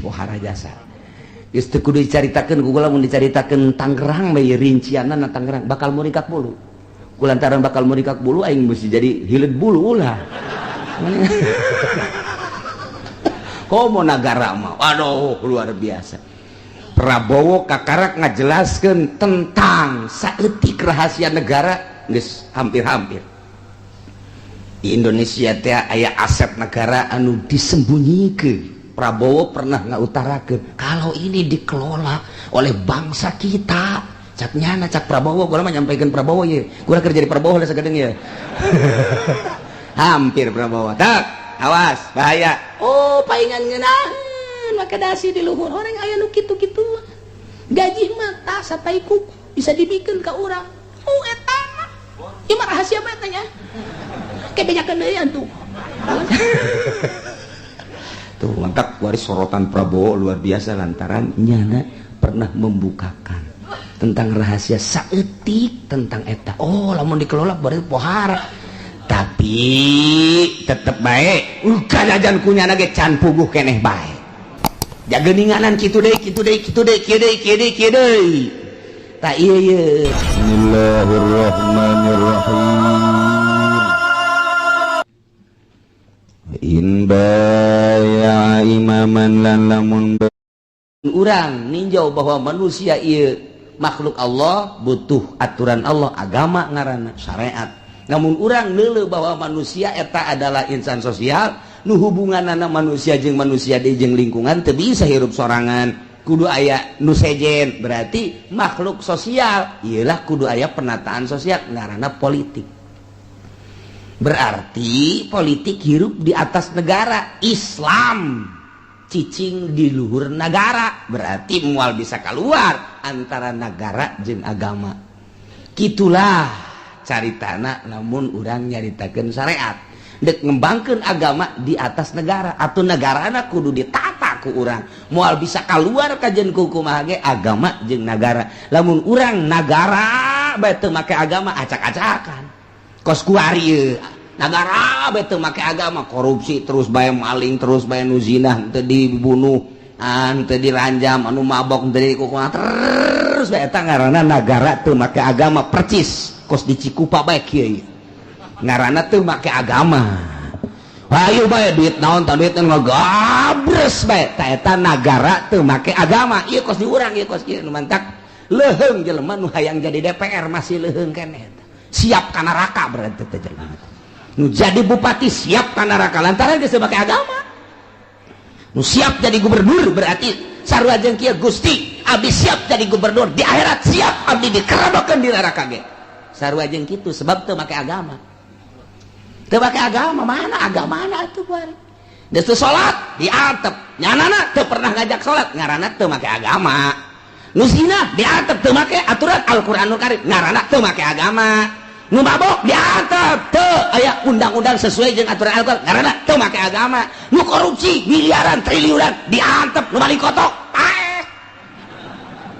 pohara jasa geus teu kudu dicaritakeun ku lamun dicaritakeun Tangerang bae rincianna Tangerang bakal murikak bulu kulantaran bakal murikak bulu aing mesti jadi hileud bulu ulah komo nagara mah aduh luar biasa. Prabowo kakarak ngajelaskeun tentang saeutik rahasia negara geus hampir-hampir. Di Indonesia teh aya aset negara anu disembunyikan. Prabowo pernah ngautarakeun kalau ini dikelola oleh bangsa kita. Cak nyana cak Prabowo, gua mah nyampaikan Prabowo ye. Gua kerja di Prabowo lah sagadeng ya. Hampir Prabowo. Tak, awas bahaya. Oh, paingan ngeunaheun maka dasi di luhur orang aya nu kitu-kitu. Gaji mah tas satai kuku bisa dibikeun ka urang. Oh, eta mah. Ieu mah rahasia mah eta nya. Kebejakan deui antu. Tuh mantap waris sorotan Prabowo luar biasa lantaran nyana pernah membukakan tentang rahasia saeutik tentang eta. Oh lamun dikelola berarti pohara tapi tetep bae kanajan kunyana ge can puguh keneh bae jageninganan kitu deui kitu deui kitu deui kieu deui kieu deui kieu deui tah ieu ye Bismillahirrahmanirrahim baya imaman lan lamun urang ninjau bahwa manusia ieu makhluk Allah butuh aturan Allah agama ngaranna syariat. Namun urang neuleuh bahwa manusia eta adalah insan sosial nu hubunganana manusia jeung manusia deui jeung lingkungan teu bisa hirup sorangan kudu aya nu sejen berarti makhluk sosial iyalah kudu aya penataan sosial ngaranna politik. Berarti politik hirup di atas negara Islam cicing di luhur negara berarti mual bisa keluar antara negara jeung agama gitulah caritana namun urang nyaritakeun syariat dek ngembangkeun agama di atas negara atau negarana kudu ditata ku urang mual bisa keluar kajen ku kumaha ge agama jeung negara lamun urang negara bae teu make agama acak-acakan kos ku ari ieu negara betul make agama korupsi terus bae maling terus bae nu zinah teu dibunuh teu diranjam anu mabok teu dikukuh terus bae eta ngaranna negara teu make agama percis kos di Cikupa bae kieu ngaranna teu make agama hayu bae duit naon tah duit ngagabres bae tah eta negara teu make agama ieu kos di urang ieu kos kieu nu mantak leuheung jelema nu hayang jadi DPR masih leuheung keneh siap ka neraka berarti teh jelema nu jadi bupati siap ka neraka lantaran geus make agama nu siap jadi gubernur berarti sarua jeung kieu Gusti abdi siap jadi gubernur di akhirat siap abdi dikeradokeun di neraka ge sarua jeung kitu sebab teu make agama mana agamana atuh bari geus teu salat diatep nyanana teu pernah ngajak salat ngaranna teu make agama nu zina diatep teu make aturan Al-Qur'anul Karim ngaranna teu make agama nu mabok diantep teu aya undang-undang sesuai jeung aturan Al-Qur'an ngaranna teu make agama nu korupsi miliaran triliunan diantep nu balik kotok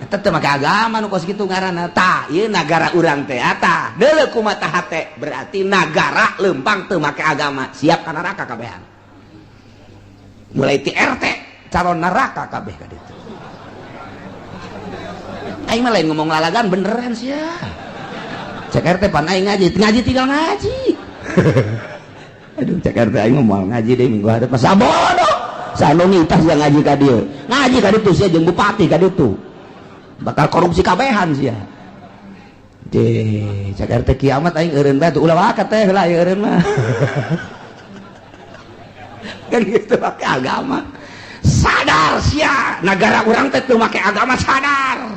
eta teu make agama nu kos kitu ngaranna tah ieu nagara urang teh tah deuleu kumaha teh berarti nagara lempang teu make agama siap ka neraka kabehan mulai ti RT calon neraka kabeh ka ditu aing mah lain ngomong lalagan beneran sia cek RT pan aing ngaji tinggal ngaji aduh cek RT aing mau ngaji deh minggu hadap masa bodoh sanu ngitas yang ngaji ka dieu ngaji ka ditu sia jeung bupati ka ditu bakal korupsi kabehan sia cek RT kiamat aing eureun bae tuh ulah wakat teh heula ieu eureun mah kan gitu make agama sadar sia negara urang teh teu make agama sadar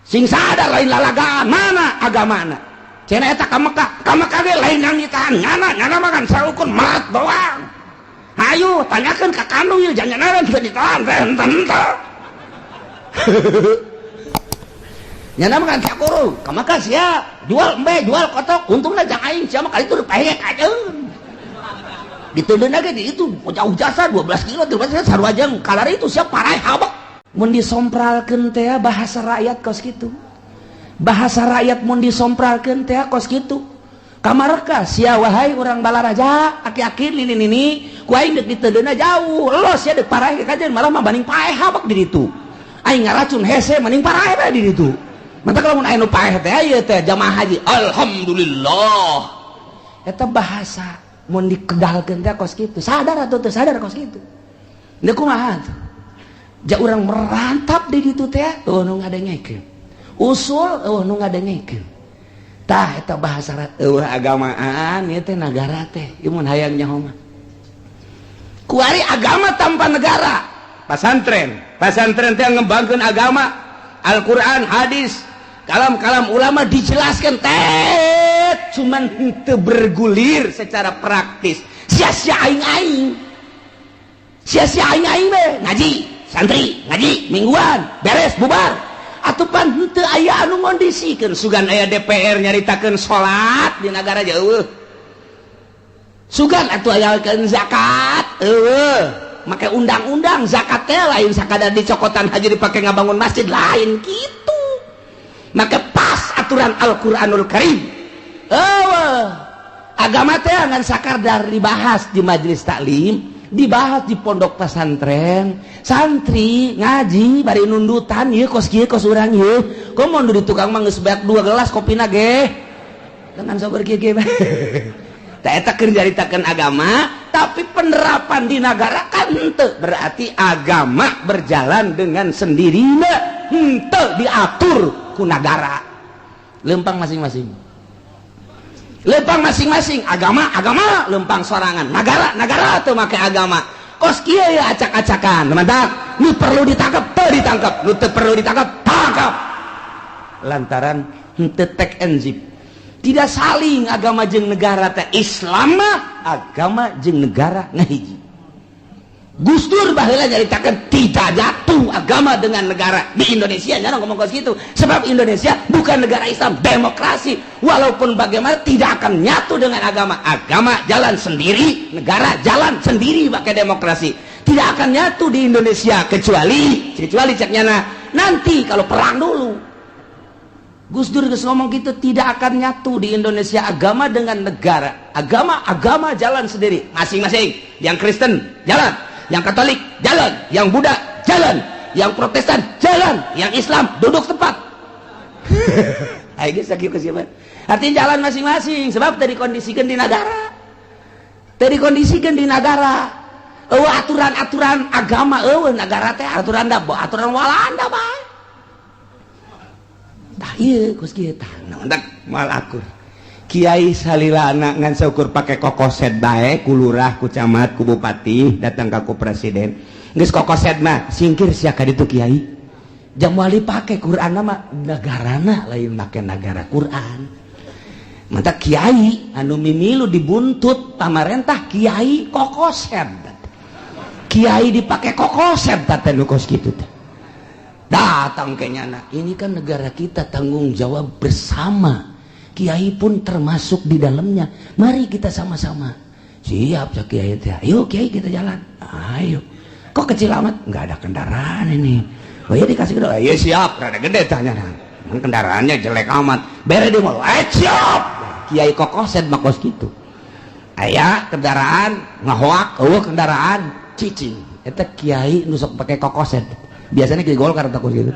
sing sadar lain lalagaan mana agamana cenah eta ka Mekah ge lain yang ditahan nyana mah kan saukun marat doang hayu tanyakeun ka kanu ieu jangan teu ditahan teh enten teh nyana mah kan sakuru ka Mekah sia jual embe jual kotok untungna jang aing sia mah kali itu pahek ajeun diteundeun ge di itu jauh jasa 12 kilo 13 kilo sarua jeung kalari itu sia parai habak mun disompralkeun teh bahasa rakyat kos kitu bahasa rakyat mun disompralkeun teh kos kitu kamareka sia wahai urang balaraja aki-aki nini ku aing deuk ditedeuna jauh los ya deuk parahe ka kajen malah mah banding paeh habak di ditu aing ngaracun hese mending parahe bae di ditu mantap kalau mun aya nu paeh teh ieu teh jamaah haji alhamdulillah eta bahasa mun dikedalkeun teh kos kitu sadar atuh teu sadar kos kitu da kumaha tuh ja urang merantap di ditu teh nu ngadengekeun usul nu ngadengekeun tah eta bahasa agamaan ieu teh nagara teh ieu mun hayang nyaho mah kuari agama tanpa negara pasantren teh ngembangkeun agama Al-Qur'an hadis kalam-kalam ulama dijelaskan teh cuman teu bergulir secara praktis sia-sia aing-aing be ngaji santri ngaji mingguan beres bubar atupan henteu aya anu ngondisikeun sugan aya DPR nyaritakeun salat di negara jauh sugan atuh ayakeun zakat make undang-undang zakat teh lain sakadar dicokotan haji dipake ngabangun masjid lain kitu make pas aturan Al-Qur'anul Karim agama teh ngan sakadar dibahas di majelis taklim dibahas di pondok pesantren santri ngaji bari nundutan ieu kos kieu kos urang ieu komo nu di tukang mah geus beak 2 gelas kopina ge dengan sabar kieu ge tah eta keur jaritakeun agama tapi penerapan di negara kan henteu berarti agama berjalan dengan sendirinya henteu diatur ku negara lempang masing-masing agama lempang sorangan negara teu make agama kos kieu ya acak-acakan mantap nu perlu ditangkap ditangkap nu teu perlu ditangkap tangkap lantaran henteu tek enzip tidak saling agama jeung negara teh Islam mah agama jeung negara ngahiji Gus Dur baheula nyaritakeun tidak jatuh agama dengan negara di Indonesia nya ngomong kos gitu sebab Indonesia bukan negara Islam demokrasi walaupun bagaimana tidak akan nyatu dengan agama jalan sendiri negara jalan sendiri pakai demokrasi tidak akan nyatu di Indonesia kecuali ceknya nanti kalau perang dulu Gus Dur geus ngomong gitu tidak akan nyatu di Indonesia agama dengan negara agama jalan sendiri masing-masing yang Kristen jalan yang Katolik jalan, yang Buddha jalan, yang Protestan jalan, yang Islam duduk tempat. Artinya jalan masing-masing sebab tadi kondisikan di negara. Aturan-aturan agama negara teh aturan Walanda bae. Tah ieu geus kieu tah ndak mal akur. Kiai salilana ngan saukur pakai kokoset bae ku lurah ku camat ku bupati datang ka ku presiden geus kokoset mah singkir sia ka ditu kiai jam wali pake Quran mah negarana lain make negara Quran mantap kiai anu mimilu dibuntut pamarentah kiai kokoset kiai dipake kokoset teh nu kos kitu teh datang kenyana ini kan negara kita tanggung jawab bersama Kiai pun termasuk di dalamnya. Mari kita sama-sama. Siap cak Kiai teh. Ayo Kiai kita jalan. Ayo. Kok kecil amat? Enggak ada kendaraan ini. Oh iya dikasih gede. Iya siap. Rada gede tanya. Kendaraannya jelek amat. Bere di mall. Siap. Kiai kokoset makos gitu. Aya kendaraan ngahoak. Kendaraan cicing. Eta Kiai nusuk pakai kokoset. Biasanya Kiai Golkar takut gitu.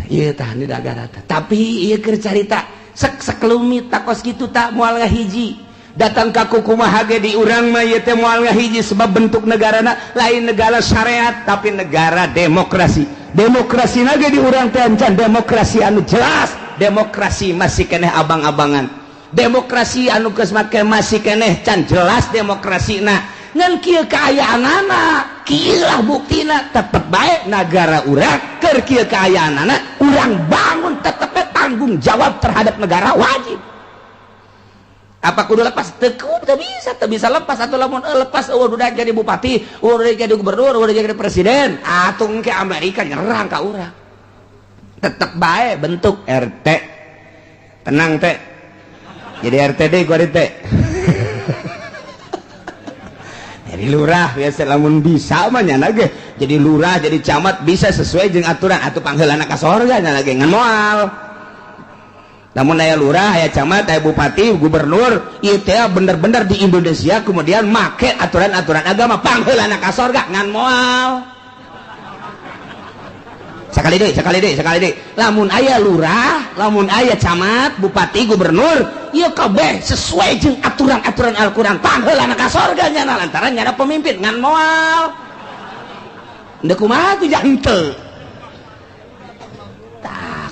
Iya tahan di negara tapi iya keur carita sekelumit takos gitu tak moal ngahiji datang ka kumaha ge di urang mah ieu teh moal ngahiji sebab bentuk negarana lain negara syariat tapi negara demokrasi ge di urang teh encan demokrasi anu jelas demokrasi masih keneh abang-abangan demokrasi anu geus make masih keneh can jelas demokrasina ngan kieu kaayaanana kieu lah buktina tetep bae negara urang keur kieu kaayaanana urang bangun tetep tanggung jawab terhadap negara wajib apa kudu lepas teu bisa lepas atau lamun lepas udah jadi bupati udah jadi gubernur udah jadi presiden atung ke Amerika nyerang ka urang tetep bae bentuk RT tenang teh jadi RTD gua teh jadi lurah biasa lamun bisa mah nya ge jadi lurah jadi camat bisa sesuai jeung aturan atuh pangheulana ka sorga nya ge ngan moal namun aya lurah, aya camat, aya bupati, gubernur, ieu teh bener-bener di Indonesia kemudian make aturan-aturan agama pangheulana ka sorga ngan moal. Sekali deui. Lamun aya lurah, lamun aya camat, bupati, gubernur, ieu kabeh sesuai jeung aturan-aturan Al-Qur'an pangheulana ka sorga nya lantaran nya pemimpin ngan moal. Endeu kumaha tuh janteu.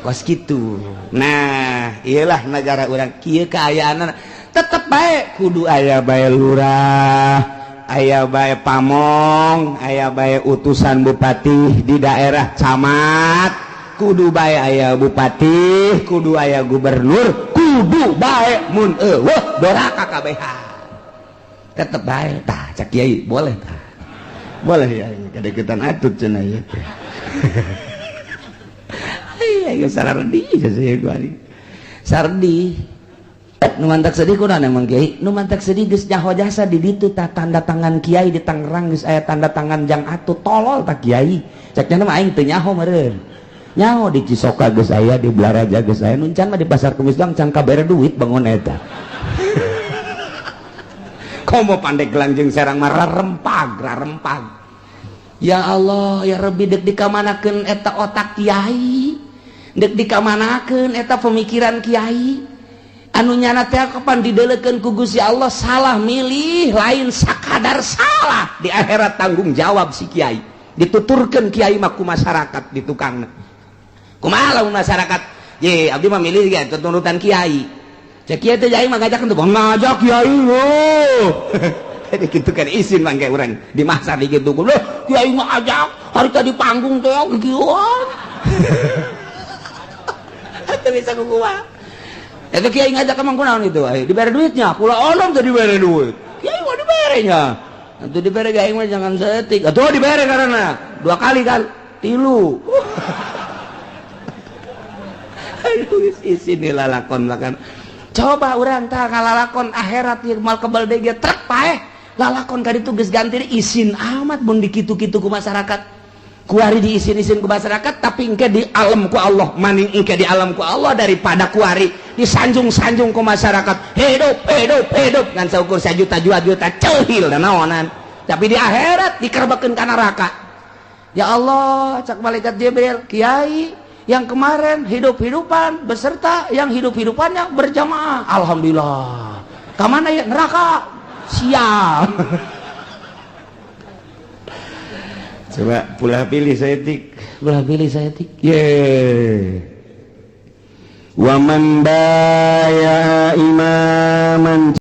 Kos gitu. Nah, iyalah negara orang kieu kaayaanna tetep bae kudu aya bae lurah, aya bae pamong, aya bae utusan bupati di daerah camat, kudu bae aya bupati, kudu aya gubernur, kudu bae mun eueuh doraka kabehan. Tetep bae tah cak kiai boleh tah. Boleh ya kadeukeutan atut cenah ieu. Iya, sardi saya gua nih. Sardi. Nu mantak sedih kunaon emang kiai? Nu mantak sedih geus nyaho jasa di ditu tah tanda tangan kiai di Tangerang geus aya tanda tangan Jang Atut tolol tah kiai. Cekna mah aing teu nyaho meureun. Nyaho di Cisoka geus aya, di Blaraja geus aya, nu can mah di Pasar Kemis doang can kabere duit bangun eta. Komo Pandeglang jeung Serang mah rarempag. Ya Allah, ya Rabbi dek dikamanakeun eta otak kiai. Dek dikamanakeun eta pemikiran kiai anu nyana teh kapan dideuleukeun ku Gusti Allah salah milih lain sakadar salah di akhirat tanggung jawab si kiai dituturkeun kiai mah ku masyarakat di tukangna kumaha lamun masyarakat ye abdi mah milih ge turutan kiai cek kiai teh jai mah ngajakeun teh ngajak kiai yo jadi kitu kan izin mangke urang di masa di kitu lho kiai mah ajak harita di panggung teh gieuan itu bisa kukuha itu kiai ngajak emang kunaon itu dibere duitnya pula onom tuh dibere duit kiai mau diberenya itu dibere kiai mah jangan setik atau dibere karena 2 kali kan 3 aduh isi nih lalakon kan coba urang tah ngalalakon akhirat ieu mal kebal dege trek paeh lalakon ka ditu geus ganti izin amat mun dikitu-kitu ku masyarakat kuari diisin-isin ku masyarakat tapi engke di alam ku Allah maning engke di alam ku Allah daripada kuari disanjung-sanjung ku masyarakat hidup ngan saukur sajuta-juta ceuhil dan naonan tapi di akhirat dikerbekeun ka neraka. Ya Allah cak malaikat Jibril kiai yang kemarin hidup-hidupan beserta yang hidup-hidupannya berjamaah alhamdulillah ka mana ya neraka sial. Coba pula pilih saya tik wa man baya imaman